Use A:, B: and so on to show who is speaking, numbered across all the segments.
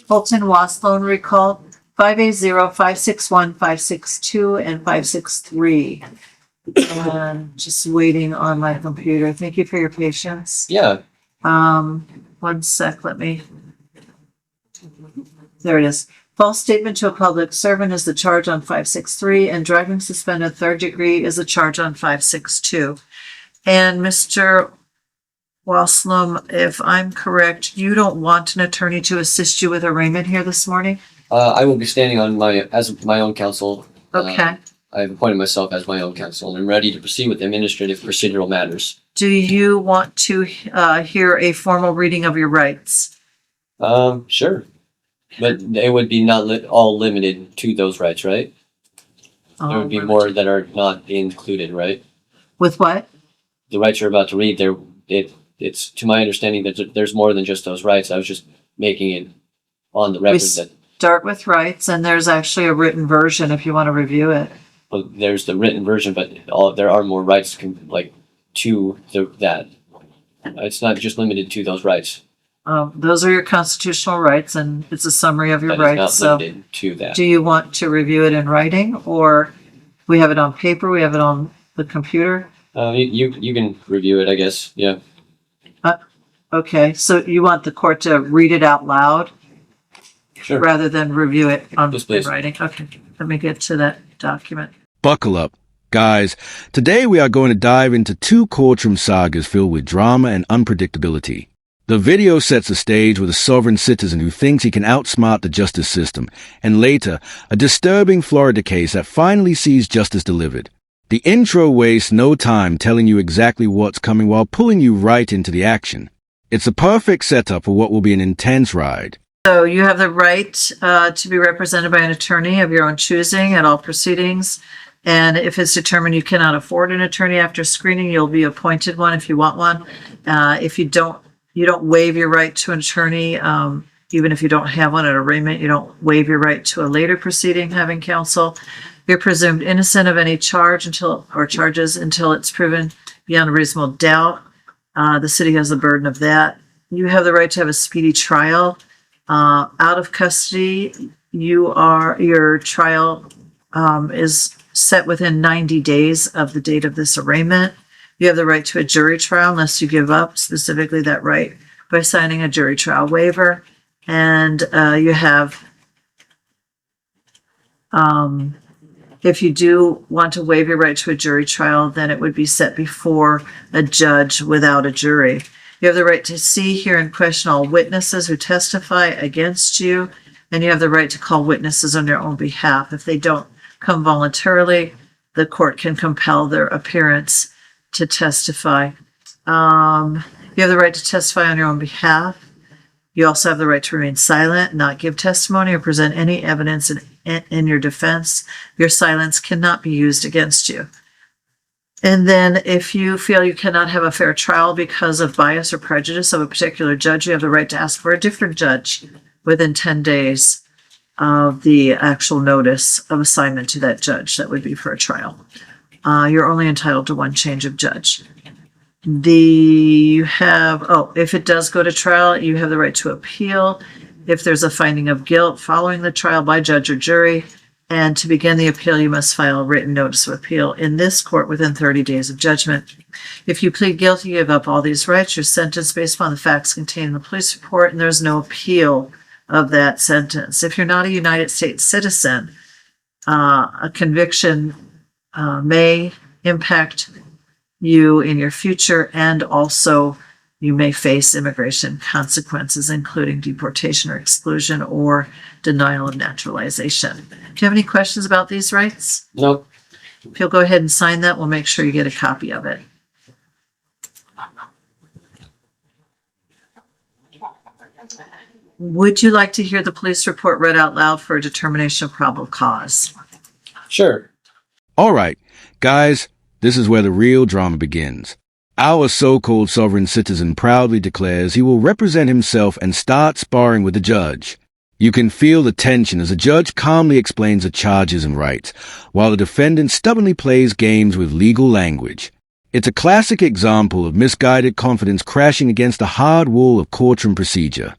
A: Fulton Wasloan recall 580-561-562 and 563. And just waiting on my computer. Thank you for your patience.
B: Yeah.
A: 1 sec, there it is. False statement to a public servant is the charge on 563, and driving suspended third degree is a charge on 562. And Mr. Waslum, if I'm correct, you don't want an attorney to assist you with arraignment here this morning?
B: I will be standing on as my own counsel.
A: Okay.
B: I've appointed myself as my own counsel and I'm ready to proceed with administrative procedural matters.
A: Do you want to hear a formal reading of your rights?
B: Sure. But they would be not all limited to those rights, right? There would be more that are not included, right?
A: With what?
B: The rights you're about to read, it's to my understanding that there's more than just those rights. I was just making it on the record that
A: start with rights, and there's actually a written version if you want to review it.
B: Well, there's the written version, but there are more rights to that. It's not just limited to those rights.
A: Those are your constitutional rights, and it's a summary of your
B: But
A: rights.
B: it's not limited to that.
A: Do you want to review it in writing, or we have it on paper? We have it on the computer.
B: You can review it, I guess. Yeah.
A: Okay, so you want the court to read it out loud?
B: Sure.
A: Rather than review it on
B: Yes, please.
A: writing? Okay, let me get to that document.
C: Buckle up. Guys, today we are going to dive into 2 courtroom sagas filled with drama and unpredictability. The video sets the stage with a sovereign citizen who thinks he can outsmart the justice system, and later, a disturbing Florida case that finally sees justice delivered. The intro wastes no time telling you exactly what's coming while pulling you right into the action. It's a perfect setup for what will be an intense ride.
A: So you have the right to be represented by an attorney of your own choosing at all proceedings. And if it's determined you cannot afford an attorney after screening, you'll be appointed one if you want one. If you don't waive your right to an attorney, even if you don't have one at arraignment, you don't waive your right to a later proceeding having counsel. You're presumed innocent of any charges until it's proven beyond a reasonable doubt. The city has the burden of that. You have the right to have a speedy trial. Out of custody, your trial is set within 90 days of the date of this arraignment. You have the right to a jury trial unless you give up specifically that right by signing a jury trial waiver. And you have, if you do want to waive your right to a jury trial, then it would be set before a judge without a jury. You have the right to see, hear, and question all witnesses who testify against you, and you have the right to call witnesses on your own behalf. If they don't come voluntarily, the court can compel their appearance to testify. You have the right to testify on your own behalf. You also have the right to remain silent, not give testimony, or present any evidence in your defense. Your silence cannot be used against you. And then if you feel you cannot have a fair trial because of bias or prejudice of a particular judge, you have the right to ask for a different judge within 10 days of the actual notice of assignment to that judge. That would be for a trial. You're only entitled to one change of judge. If it does go to trial, you have the right to appeal if there's a finding of guilt following the trial by judge or jury. And to begin the appeal, you must file a written notice of appeal in this court within 30 days of judgment. If you plead guilty, you give up all these rights. You're sentenced based upon the facts contained in the police report, and there's no appeal of that sentence. If you're not a United States citizen, a conviction may impact you in your future, and also you may face immigration consequences, including deportation or exclusion or denial of naturalization. Do you have any questions about these rights?
B: Nope.
A: If you'll go ahead and sign that, we'll make sure you get a copy of it. Would you like to hear the police report read out loud for a determination of probable cause?
B: Sure.
C: All right, guys, this is where the real drama begins. Our so-called sovereign citizen proudly declares he will represent himself and start sparring with the judge. You can feel the tension as the judge calmly explains the charges and rights, while the defendant stubbornly plays games with legal language. It's a classic example of misguided confidence crashing against the hard wall of courtroom procedure.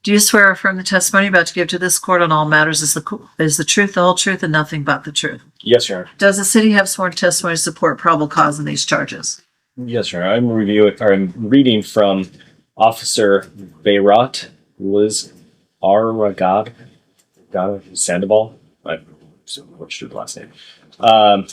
A: Do you swear or affirm the testimony you're about to give to this court on all matters is the truth, the whole truth, and nothing but the truth?
D: Yes, Your Honor.
A: Does the city have sworn testimony to support probable cause in these charges?
D: Yes, Your Honor. I'm reading from Officer Beirut Liz Aragad Sandoval. I butchered the last name. On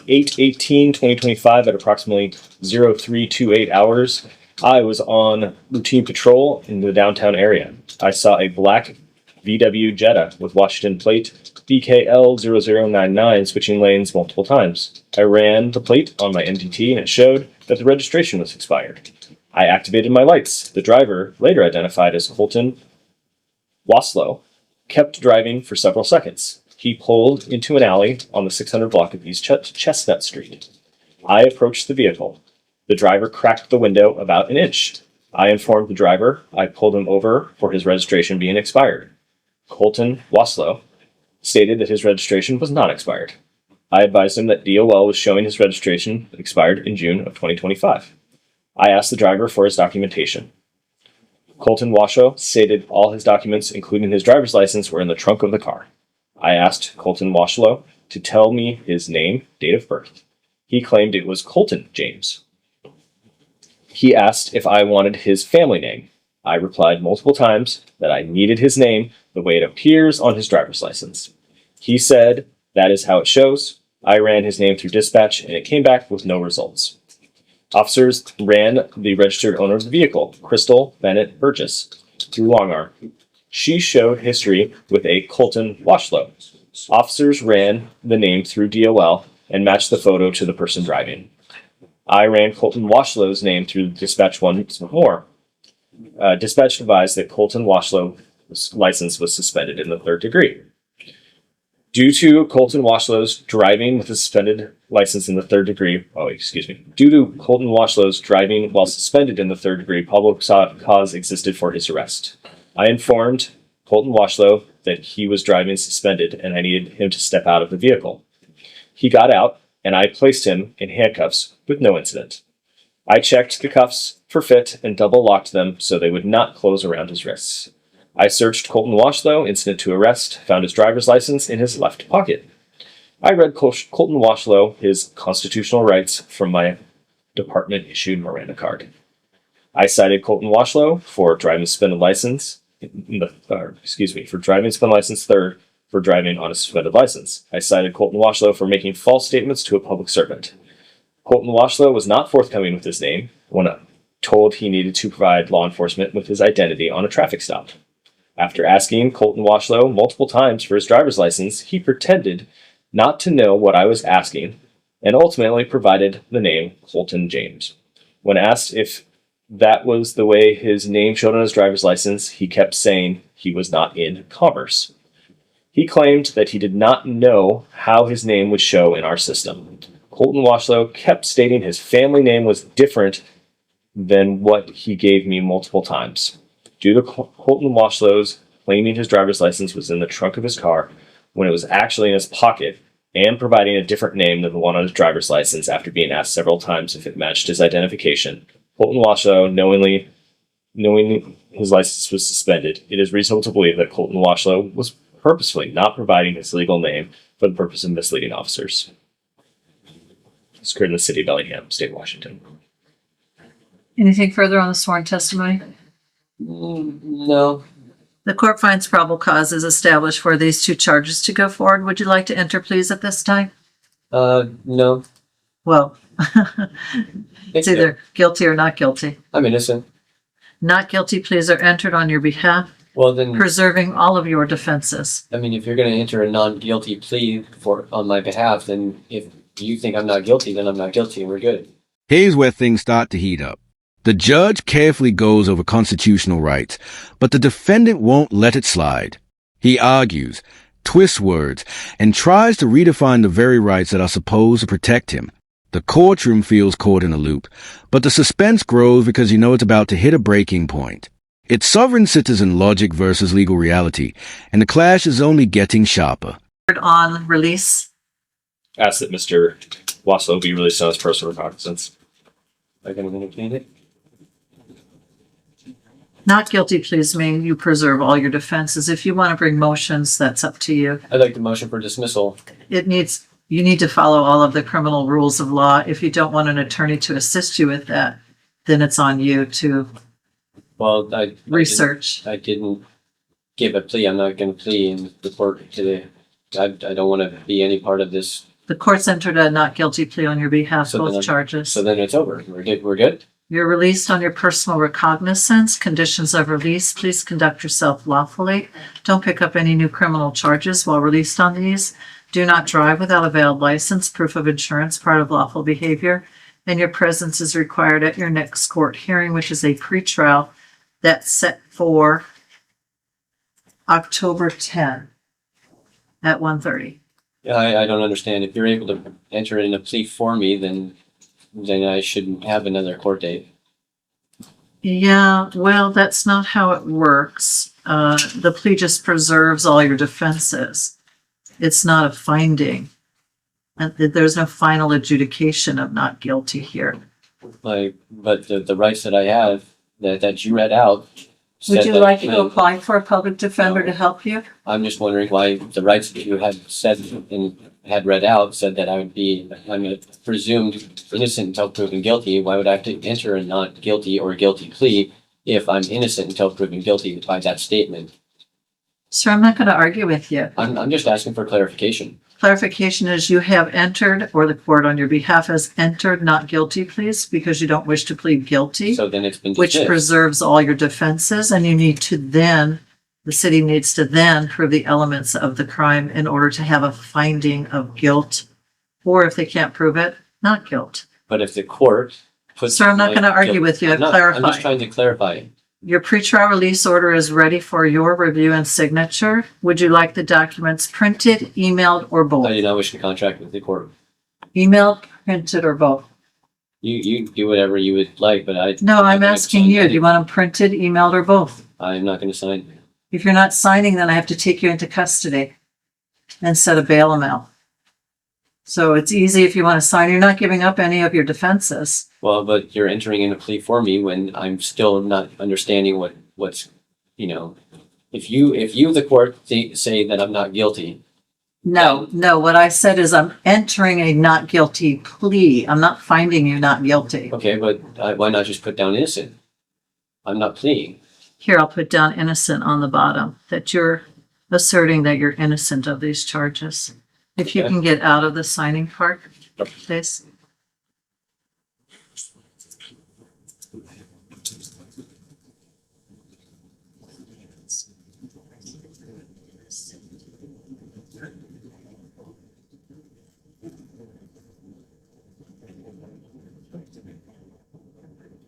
D: 8/18/2025 at approximately 0328 hours, I was on routine patrol in the downtown area. I saw a black VW Jetta with Washington plate BKL0099 switching lanes multiple times. I ran the plate on my MDT and it showed that the registration was expired. I activated my lights. The driver, later identified as Colton Waslow, kept driving for several seconds. He pulled into an alley on the 600 block of East Chestnut Street. I approached the vehicle. The driver cracked the window about an inch. I informed the driver I pulled him over for his registration being expired. Colton Waslow stated that his registration was not expired. I advised him that DOL was showing his registration expired in June of 2025. I asked the driver for his documentation. Colton Waslow stated all his documents, including his driver's license, were in the trunk of the car. I asked Colton Waslow to tell me his name, date of birth. He claimed it was Colton James. He asked if I wanted his family name. I replied multiple times that I needed his name the way it appears on his driver's license. He said that is how it shows. I ran his name through dispatch and it came back with no results. Officers ran the registered owner of the vehicle, Crystal Bennett Burgess, through Longarm. She showed history with a Colton Waslow. Officers ran the name through DOL and matched the photo to the person driving. I ran Colton Waslow's name through dispatch once more. Dispatch advised that Colton Waslow's license was suspended in the third degree. Due to Colton Waslow's driving with a suspended license in the third degree, due to Colton Waslow's driving while suspended in the third degree, probable cause existed for his arrest. I informed Colton Waslow that he was driving suspended and I needed him to step out of the vehicle. He got out and I placed him in handcuffs with no incident. I checked the cuffs for fit and double locked them so they would not close around his wrists. I searched Colton Waslow, incident to arrest, found his driver's license in his left pocket. I read Colton Waslow his constitutional rights from my department-issued Miranda card. I cited Colton Waslow for driving suspended license, for driving suspended license third for driving on a suspended license. I cited Colton Waslow for making false statements to a public servant. Colton Waslow was not forthcoming with his name when told he needed to provide law enforcement with his identity on a traffic stop. After asking Colton Waslow multiple times for his driver's license, he pretended not to know what I was asking and ultimately provided the name Colton James. When asked if that was the way his name showed on his driver's license, he kept saying he was not in commerce. He claimed that he did not know how his name would show in our system. Colton Waslow kept stating his family name was different than what he gave me multiple times. Due to Colton Waslow's claiming his driver's license was in the trunk of his car when it was actually in his pocket and providing a different name than the one on his driver's license after being asked several times if it matched his identification, Colton Waslow, knowing his license was suspended, it is reasonable to believe that Colton Waslow was purposefully not providing his legal name for the purpose of misleading officers. This occurred in the city of Bellingham, state of Washington.
A: Anything further on the sworn testimony?
B: No.
A: The court finds probable cause is established for these two charges to go forward. Would you like to enter pleas at this time?
B: No.
A: Well, it's either guilty or not guilty.
B: I'm innocent.
A: Not guilty pleas are entered on your behalf,
B: Well, then,
A: preserving all of your defenses.
B: I mean, if you're going to enter a non-guilty plea on my behalf, then if you think I'm not guilty, then I'm not guilty and we're good.
C: Here's where things start to heat up. The judge carefully goes over constitutional rights, but the defendant won't let it slide. He argues, twists words, and tries to redefine the very rights that are supposed to protect him. The courtroom feels caught in a loop, but the suspense grows because you know it's about to hit a breaking point. It's sovereign citizen logic versus legal reality, and the clash is only getting sharper.
A: On release.
D: Ask that Mr. Waslow be released on his personal recognizance.
B: Am I going to entertain it?
A: Not guilty pleas mean you preserve all your defenses. If you want to bring motions, that's up to you.
B: I'd like the motion for dismissal.
A: You need to follow all of the criminal rules of law. If you don't want an attorney to assist you with that, then it's on you to
B: Well,
A: research.
B: I didn't give a plea. I'm not going to plea in the court today. I don't want to be any part of this.
A: The court's entered a not guilty plea on your behalf,
B: So then
A: both charges.
B: So then it's over. We're good. We're good.
A: You're released on your personal recognizance. Conditions of release, please conduct yourself lawfully. Don't pick up any new criminal charges while released on these. Do not drive without a valid license, proof of insurance, part of lawful behavior. And your presence is required at your next court hearing, which is a pretrial that's set for October 10 at 1:30.
B: Yeah, I don't understand. If you're able to enter in a plea for me, then I shouldn't have another court date.
A: Yeah, well, that's not how it works. The plea just preserves all your defenses. It's not a finding. And there's no final adjudication of not guilty here.
B: But the rights that I have that you read out.
A: Would
B: said
A: you
B: that
A: like to apply for a public defender to help you?
B: I'm just wondering why the rights that you had said and had read out said that I'm presumed innocent until proven guilty. Why would I have to enter a not guilty or guilty plea if I'm innocent until proven guilty by that statement?
A: Sir, I'm not going to argue with you.
B: I'm just asking for clarification.
A: Clarification is you have entered, or the court on your behalf has entered not guilty pleas because you don't wish to plead guilty,
B: So then it's been
A: which
B: dismissed.
A: preserves all your defenses, and you need to then, the city needs to then prove the elements of the crime in order to have a finding of guilt, or if they can't prove it, not guilt.
B: But if the court puts.
A: Sir, I'm not
B: my
A: going to argue
B: guilt-
A: with you.
B: I'm
A: I've
B: not- I'm just
A: clarified.
B: trying to clarify.
A: Your pretrial release order is ready for your review and signature. Would you like the documents printed, emailed, or both?
B: I do not wish to contract with the court.
A: Emailed, printed, or both?
B: You do whatever you would like, but
A: No, I'm
B: gonna
A: asking
B: sign
A: you. Do you
B: any-
A: want them printed, emailed, or both?
B: I'm not going to sign.
A: If you're not signing, then I have to take you into custody and set a bail amount. So it's easy if you want to sign. You're not giving up any of your defenses.
B: Well, but you're entering in a plea for me when I'm still not understanding what's, if you, the court, say that I'm not guilty.
A: No, what I said is I'm entering a not guilty plea. I'm not finding you not guilty.
B: Okay, but why not just put down innocent? I'm not pleading.
A: Here, I'll put down innocent on the bottom, that you're asserting that you're innocent of these charges. If you
B: Okay.
A: can get out of the signing part, please.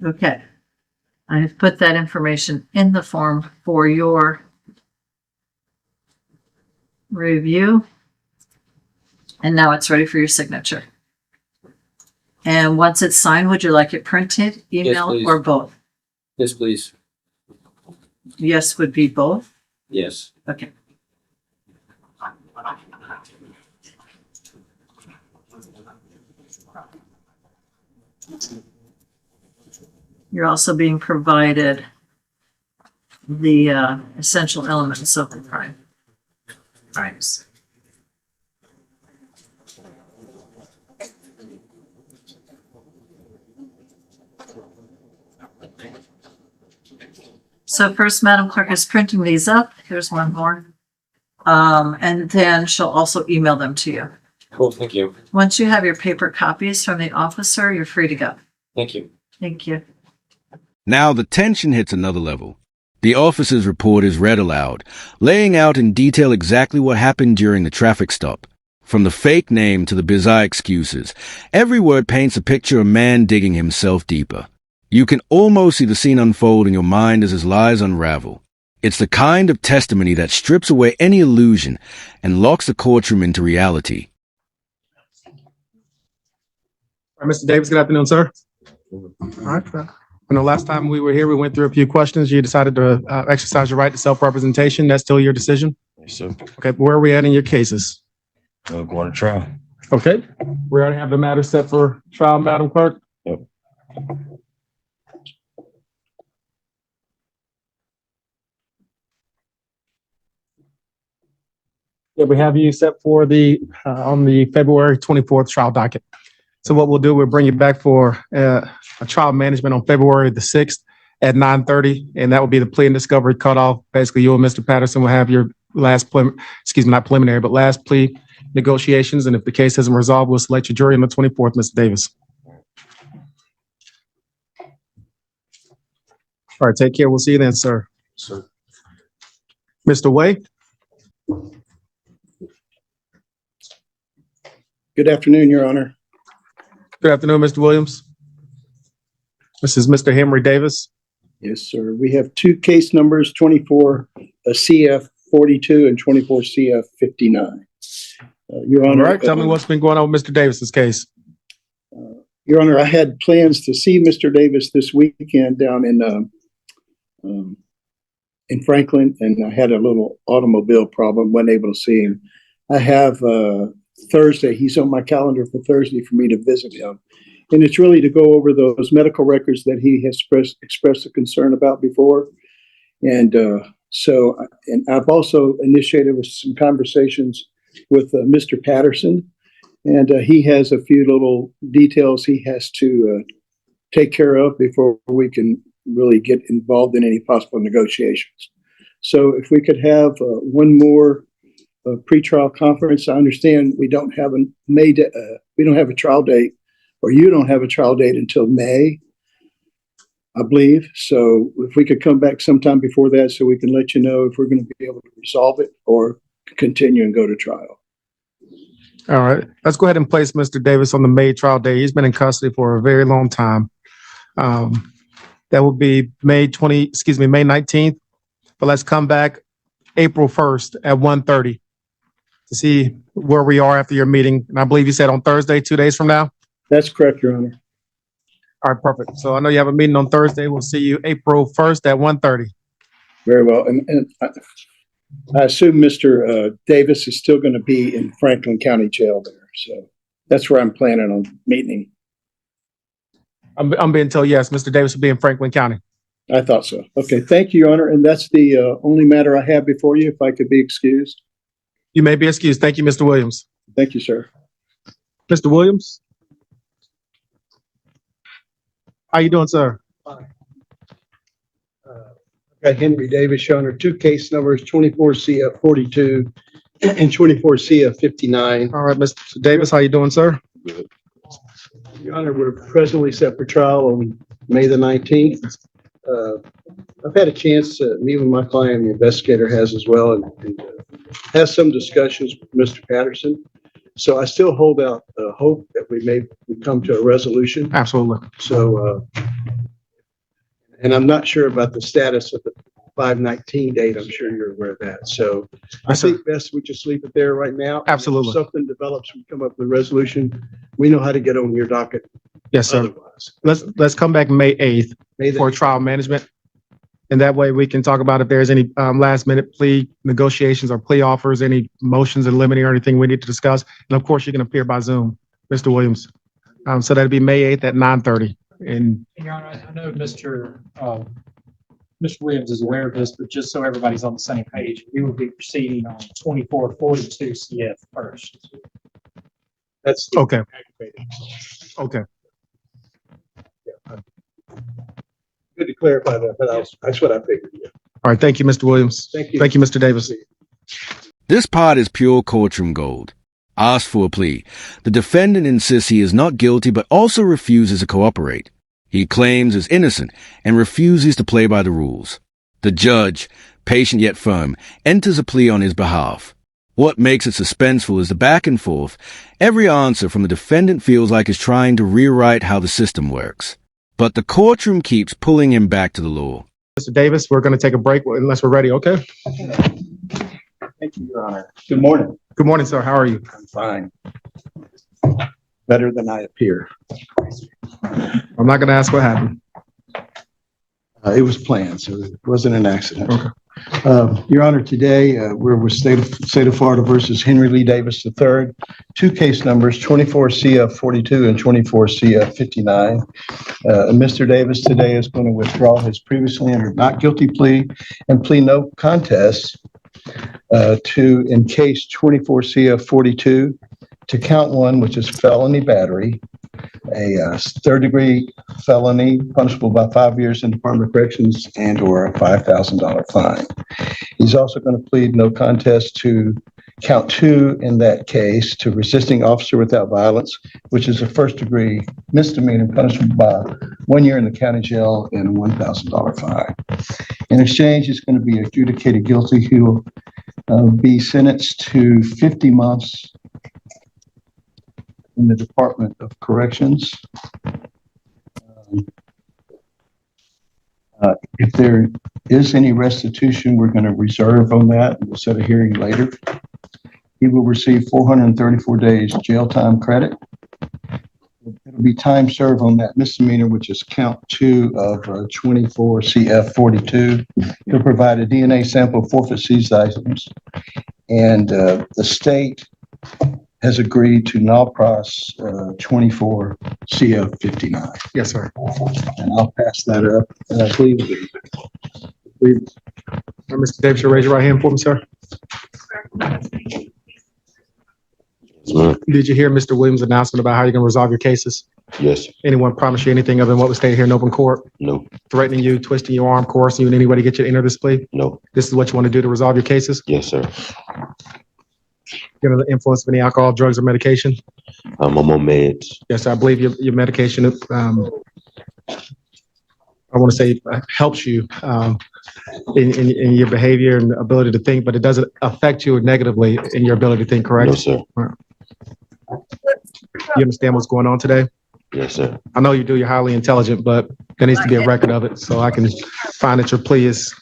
A: Okay. I have put that information in the form for your review. And now it's ready for your signature. And once it's signed, would you like it printed, emailed,
B: please.
A: or both?
B: Yes, please.
A: Yes would be both.
B: Yes.
A: Okay. You're also being provided the essential elements of the crimes. So first, Madam Clerk is printing these up. Here's one more. And then she'll also email them to you.
B: Cool. Thank you.
A: Once you have your paper copies from the officer, you're free to go.
B: Thank you.
A: Thank you.
C: Now the tension hits another level. The officer's report is read aloud, laying out in detail exactly what happened during the traffic stop. From the fake name to the bizarre excuses, every word paints a picture of a man digging himself deeper. You can almost see the scene unfold in your mind as his lies unravel. It's the kind of testimony that strips away any illusion and locks the courtroom into reality.
E: All right, Mr. Davis, good afternoon, sir. All right. The last time we were here, we went through a few questions. You decided to exercise your right to self-representation. That's still your decision?
F: Yes, sir.
E: Okay, where are we at in your cases?
F: Going to trial.
E: Okay, we already have the matter set for trial, Madam Clerk?
F: Yep.
E: Yeah, we have you set for the, on the February 24th trial docket. So what we'll do, we'll bring you back for a trial management on February the 6th at 9:30, and that will be the plea and discovery cutoff. Basically, you and Mr. Patterson will have your last, not preliminary, but last plea negotiations, and if the case isn't resolved, we'll select your jury on the 24th, Mr. Davis. All right, take care. We'll see you then, sir.
F: Sir.
E: Mr. Way?
G: Good afternoon, Your Honor.
E: Good afternoon, Mr. Williams. This is Mr. Henry Davis.
G: Yes, sir. We have two case numbers, 24 CF 42 and 24 CF 59. Your
E: All
G: Honor.
E: right, tell me what's been going on with Mr. Davis's case.
G: Your Honor, I had plans to see Mr. Davis this weekend down in Franklin, and I had a little automobile problem, wasn't able to see him. I have Thursday, he's on my calendar for Thursday for me to visit him. And it's really to go over those medical records that he has expressed a concern about before. And and I've also initiated with some conversations with Mr. Patterson, and he has a few little details he has to take care of before we can really get involved in any possible negotiations. So if we could have one more pretrial conference. I understand we don't have a trial date, or you don't have a trial date until May, I believe. So if we could come back sometime before that, so we can let you know if we're going to be able to resolve it or continue and go to trial.
E: All right, let's go ahead and place Mr. Davis on the May trial date. He's been in custody for a very long time. That will be May 19th, but let's come back April 1st at 1:30 to see where we are after your meeting. And I believe you said on Thursday, 2 days from now?
G: That's correct, Your Honor.
E: All right, perfect. So I know you have a meeting on Thursday. We'll see you April 1st at 1:30.
G: Very well. And I assume Mr. Davis is still going to be in Franklin County Jail there. So that's where I'm planning on meeting him.
E: I'm being told, yes, Mr. Davis will be in Franklin County.
G: I thought so. Okay, thank you, Your Honor. And that's the only matter I have before you, if I could be excused.
E: You may be excused. Thank you, Mr. Williams.
G: Thank you, sir.
E: Mr. Williams? How you doing, sir?
H: Got Henry Davis, Your Honor, two case numbers, 24 CF 42 and 24 CF 59.
E: All right, Mr. Davis, how you doing, sir?
H: Your Honor, we're presently set for trial on May the 19th. I've had a chance to meet with my client, the investigator has as well, and has some discussions with Mr. Patterson. So I still hold out hope that we come to a resolution.
E: Absolutely.
H: So, and I'm not sure about the status of the 5/19 date. I'm sure you're aware of that. So I think best we just leave it there right now.
E: Absolutely.
H: If something develops, we come up with a resolution. We know how to get on your docket.
E: Yes, sir.
H: Otherwise,
E: Let's come back May 8th
H: May the-
E: for trial management. And that way we can talk about if there's any last minute plea negotiations or plea offers, any motions in limine or anything we need to discuss. And of course, you can appear by Zoom, Mr. Williams. So that'd be May 8th at 9:30. And
I: Your Honor, I know Mr. Williams is aware of this, but just so everybody's on the same page, we will be proceeding on 2442 CF first.
H: That's
E: okay. Okay.
H: good to clarify that, but that's what I figured. Yeah.
E: All right. Thank you, Mr. Williams.
H: Thank you.
E: Thank you, Mr. Davis.
C: This part is pure courtroom gold. Asked for a plea. The defendant insists he is not guilty but also refuses to cooperate. He claims is innocent and refuses to play by the rules. The judge, patient yet firm, enters a plea on his behalf. What makes it suspenseful is the back and forth. Every answer from the defendant feels like he's trying to rewrite how the system works. But the courtroom keeps pulling him back to the law.
E: Mr. Davis, we're going to take a break unless we're ready. Okay.
H: Thank you, Your Honor. Good morning.
E: Good morning, sir. How are you?
H: I'm fine. Better than I appear.
E: I'm not going to ask what happened.
H: It was planned, so it wasn't an accident.
E: Okay.
H: Your Honor, today we're with State of Florida versus Henry Lee Davis III. Two case numbers, 24 CF 42 and 24 CF 59. Mr. Davis today is going to withdraw his previously entered not guilty plea and plea no contest in case 24 CF 42, to count one, which is felony battery, a third-degree felony punishable by 5 years in Department of Corrections and/or a $5,000 fine. He's also going to plead no contest to count 2 in that case, to resisting officer without violence, which is a first-degree misdemeanor punishable by 1 year in the county jail and a $1,000 fine. In exchange, he's going to be adjudicated guilty. He will be sentenced to 50 months in the Department of Corrections. If there is any restitution, we're going to reserve on that and we'll set a hearing later. He will receive 434 days jail time credit. It'll be time served on that misdemeanor, which is count 2 of 24 CF 42. He'll provide a DNA sample of forfeit seized items. And the state has agreed to null pros 24 CF 59.
E: Yes, sir.
H: And I'll pass that up. And I believe
E: Mr. Davis, you'll raise your right hand for me, sir. Did you hear Mr. Williams' announcement about how you're going to resolve your cases?
F: Yes.
E: Anyone promise you anything other than what was stated here in open court?
F: No.
E: Threatening you, twisting your arm, coercing you in any way to get you to enter this plea?
F: No.
E: This is what you want to do to resolve your cases?
F: Yes, sir.
E: You're under the influence of any alcohol, drugs, or medication?
F: I'm on meds.
E: Yes, I believe your medication, I want to say helps you in your behavior and ability to think, but it doesn't affect you negatively in your ability to think, correct?
F: No, sir.
E: You understand what's going on today?
F: Yes, sir.
E: I know you do, you're highly intelligent, but there needs to be a record of it so I can find that your plea is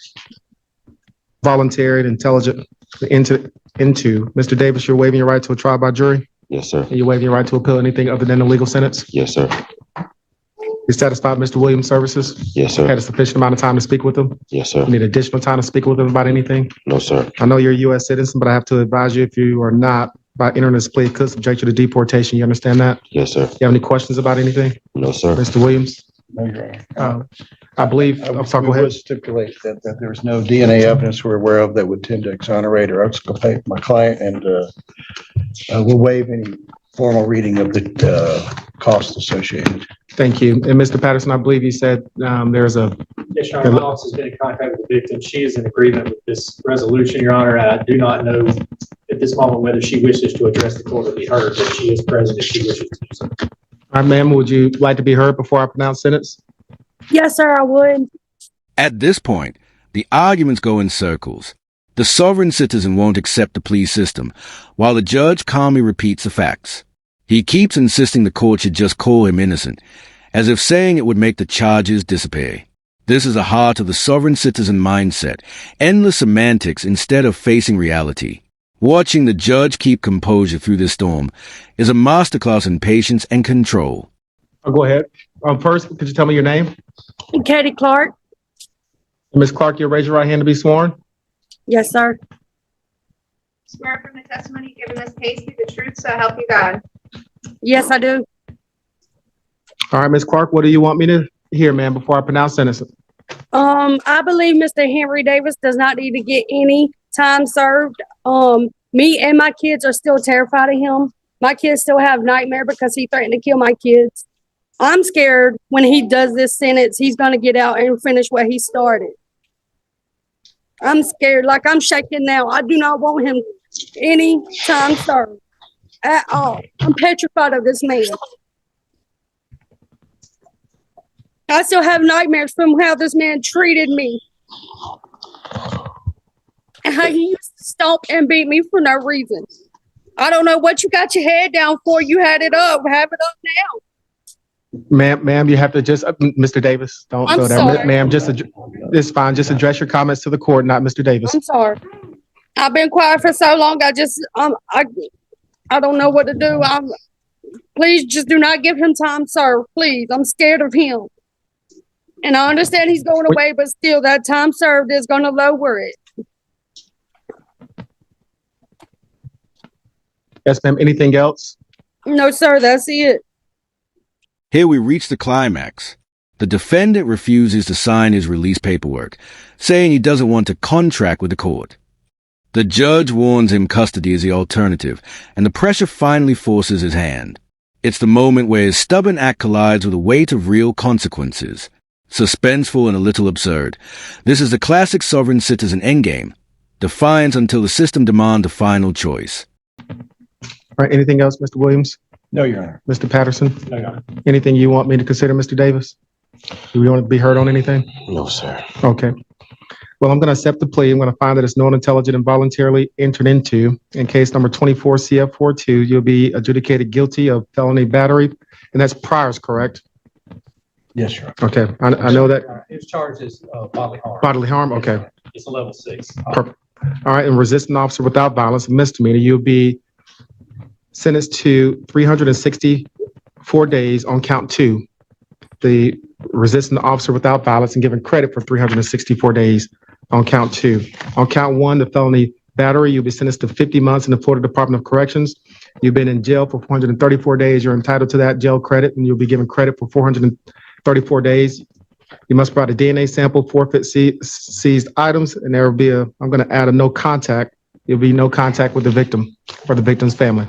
E: voluntary and intelligent into. Mr. Davis, you're waiving your right to a trial by jury?
F: Yes, sir.
E: And you're waiving your right to appeal anything other than a legal sentence?
F: Yes, sir.
E: You satisfied Mr. Williams' services?
F: Yes, sir.
E: Had a sufficient amount of time to speak with him?
F: Yes, sir.
E: You need additional time to speak with him about anything?
F: No, sir.
E: I know you're a U.S. citizen, but I have to advise you if you are not, by entering this plea, it could subject you to deportation. You understand that?
F: Yes, sir.
E: You have any questions about anything?
F: No, sir.
E: Mr. Williams?
H: No, Your Honor.
E: I believe, I'm sorry, go
H: We
E: ahead.
H: would stipulate that there's no DNA evidence we're aware of that would tend to exonerate or exculpate my client, and we'll waive any formal reading of the costs associated.
E: Thank you. And Mr. Patterson, I believe you said there's a,
I: Yes, Your Honor, my office has been in contact with the victim. She is in agreement with this resolution, Your Honor. I do not know at this moment whether she wishes to address the court or be heard, but she is present if she wishes to do so.
E: all right, ma'am, would you like to be heard before I pronounce sentence?
J: Yes, sir, I would.
C: At this point, the arguments go in circles. The sovereign citizen won't accept the plea system, while the judge calmly repeats the facts. He keeps insisting the court should just call him innocent, as if saying it would make the charges disappear. This is the heart of the sovereign citizen mindset, endless semantics instead of facing reality. Watching the judge keep composure through this storm is a masterclass in patience and control.
E: Oh, go ahead. First, could you tell me your name?
J: Katie Clark.
E: Ms. Clark, you'll raise your right hand to be sworn.
J: Yes, sir.
K: Swear from the testimony given this case be the truth, so help you God.
J: Yes, I do.
E: All right, Ms. Clark, what do you want me to hear, ma'am, before I pronounce sentence?
J: I believe Mr. Henry Davis does not need to get any time served. Me and my kids are still terrified of him. My kids still have nightmare because he threatened to kill my kids. I'm scared when he does this sentence, he's going to get out and finish what he started. I'm scared, like I'm shaking now. I do not want him any time served at all. I'm petrified of this man. I still have nightmares from how this man treated me. And how he used to stomp and beat me for no reason. I don't know what you got your head down for. You had it up. Have it up now.
E: Ma'am, you have to just, Mr. Davis, don't
J: I'm
E: go there.
J: sorry.
E: Ma'am, it's fine. Just address your comments to the court, not Mr. Davis.
J: I'm sorry. I've been quiet for so long. I don't know what to do. Please just do not give him time, sir. Please. I'm scared of him. And I understand he's going away, but still that time served is going to lower it.
E: Yes, ma'am. Anything else?
J: No, sir. That's it.
C: Here we reach the climax. The defendant refuses to sign his release paperwork, saying he doesn't want to contract with the court. The judge warns him custody is the alternative, and the pressure finally forces his hand. It's the moment where his stubborn act collides with the weight of real consequences. Suspenseful and a little absurd. This is the classic sovereign citizen endgame. Defiance until the system demands a final choice.
E: All right, anything else, Mr. Williams?
H: No, Your Honor.
E: Mr. Patterson?
I: No, Your Honor.
E: Anything you want me to consider, Mr. Davis? Do we want to be heard on anything?
F: No, sir.
E: Okay. Well, I'm going to accept the plea. I'm going to find that it's known, intelligent, and voluntarily entered into. In case number 24 CF42, you'll be adjudicated guilty of felony battery, and that's priors, correct?
H: Yes, Your Honor.
E: Okay, I know that
I: His charge is bodily harm.
E: bodily harm. Okay,
I: It's a level 6.
E: perfect. All right, and resisting officer without violence, a misdemeanor, you'll be sentenced to 364 days on count 2. The resisting officer without violence and given credit for 364 days on count 2. On count 1, the felony battery, you'll be sentenced to 50 months in the Florida Department of Corrections. You've been in jail for 434 days. You're entitled to that jail credit, and you'll be given credit for 434 days. You must provide a DNA sample, forfeit seized items, and there will be I'm going to add a no contact. There'll be no contact with the victim or the victim's family.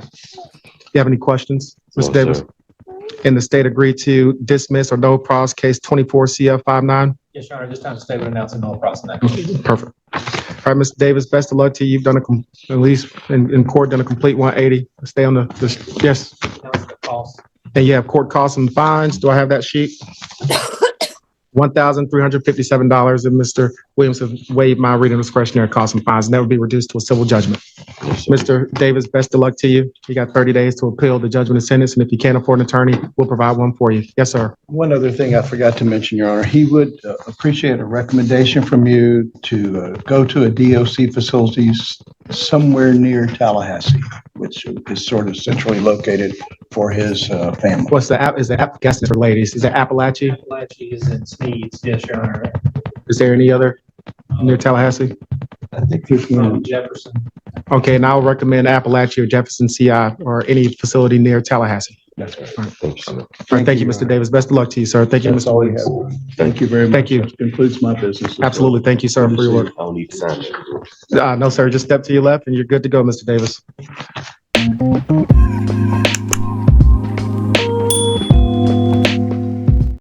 E: You have any questions, Mr.
F: No,
E: Davis?
F: sir.
E: And the state agreed to dismiss or no pros case 24 CF59?
I: Yes, Your Honor, this time the state would announce a null pros in that case.
E: Perfect. All right, Mr. Davis, best of luck to you. You've done at least in court, done a complete 180. Stay on yes.
I: That was the cost.
E: And you have court costs and fines. Do I have that sheet? $1,357, and Mr. Williams has waived my reading discretionary costs and fines, and that would be reduced to a civil judgment. Mr. Davis, best of luck to you. You got 30 days to appeal the judgment and sentence, and if you can't afford an attorney, we'll provide one for you. Yes, sir.
H: One other thing I forgot to mention, Your Honor, he would appreciate a recommendation from you to go to a DOC facility somewhere near Tallahassee, which is sort of centrally located for his family.
E: What's the app? Is the app? Guess it's for ladies. Is it Appalachia?
I: Appalachia is in Sneeds, yes, Your Honor.
E: Is there any other near Tallahassee?
H: I think he can.
I: Jefferson.
E: Okay, and I'll recommend Appalachia or Jefferson CI or any facility near Tallahassee.
H: That's right.
F: Thank you, sir.
E: All right, thank you, Mr. Davis. Best of luck to you, sir. Thank you,
H: That's
E: Mr.
H: all we
E: Williams.
H: have. Thank you very much.
E: Thank you.
H: That concludes my business. as well.
E: Absolutely. Thank you, sir, for your work.
F: I don't need to sign it.
E: No, sir, just step to your left and you're good to go, Mr. Davis.